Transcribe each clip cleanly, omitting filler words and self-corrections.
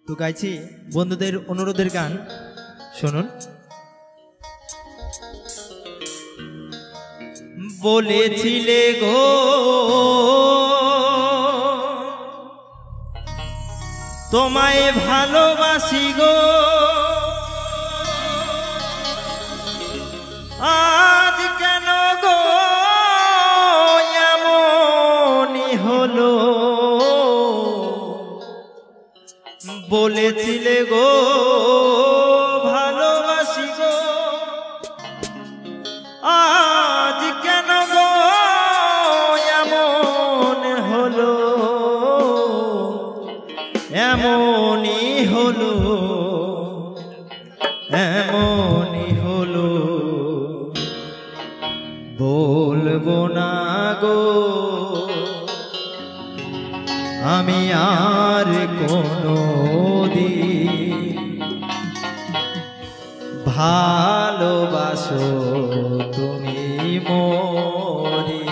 তো গাইছি বন্ধুদের অনুরোধের গান, শুনুন। বলেছিলে গো তোমায় ভালোবাসি গো, আজ কেন গো এমনই হলো। বলেছিলে গো ভালোবাসি গো, আজ কেন গো এমন হলো, এমনই হলো, এমনই হলো। বলবো না গো আমি আর কোনো দিন, ভালোবাসো তুমি মোরে।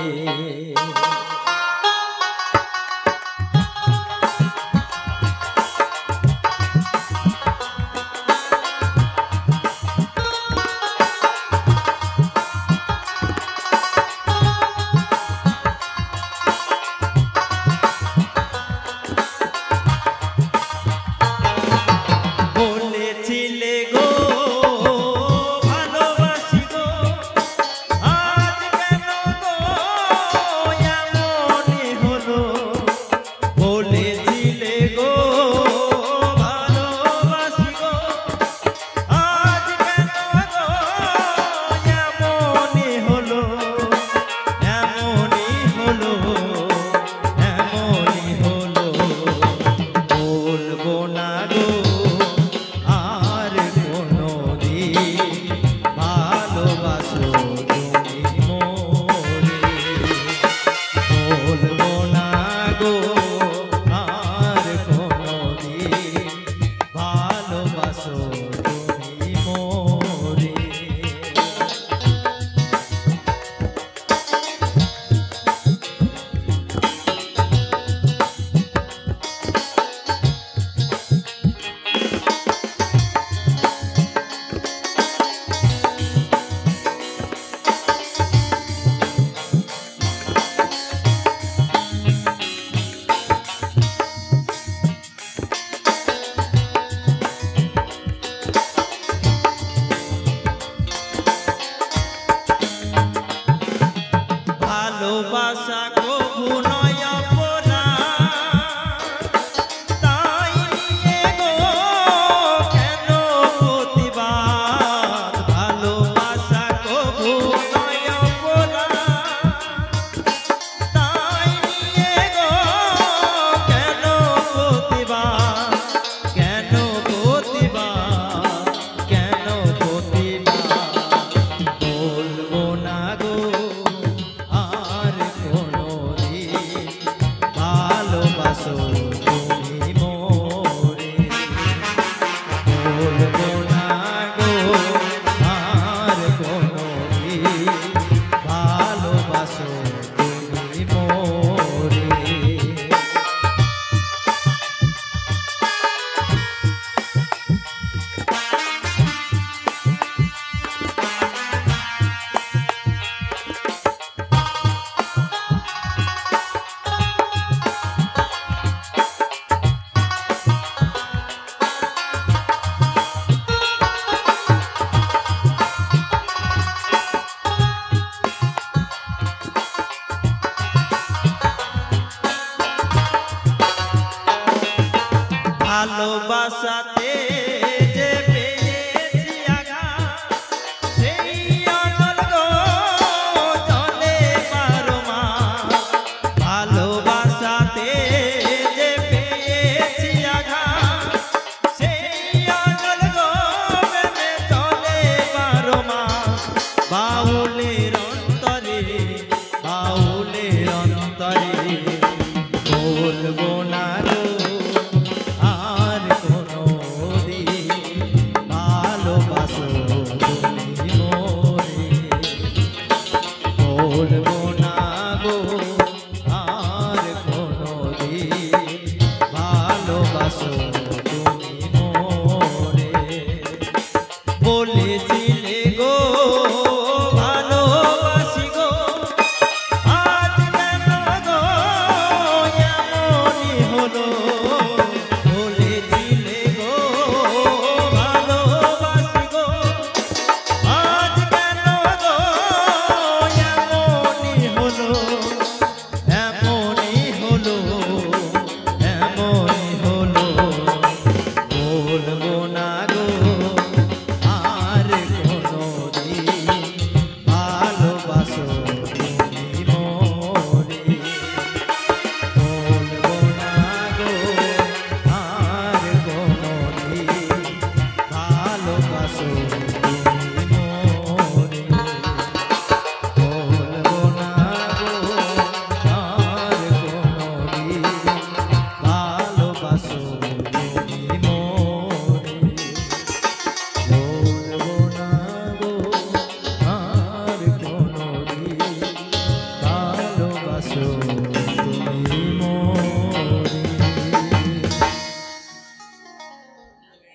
ভালোবাসা কবু নয় অপরাধ, তাই নিয়ে গো কেন প্রতিবাদ। ভালোবাসা কবু নয় অপরাধ, তাই নিয়ে গো কেন প্রতিবাদ, কেন প্রতিবাদ, কেন প্রতিবাদ। বলবো না গো ভালোবাসো তুমি মোরে। বলবো না গো আর কোনোদিন, ভালোবাসো তুমি মোরে। ভালোবাসাতে যে পেয়েছি আঘাত, সেই অনল গো চলে 12 মাস। ভালোবাসাতে যে পেয়েছি আঘাত, সেই অনল গো প্রেমে চলে 12 মাস। বাউলের অন্তরে, বাউলের অন্তরে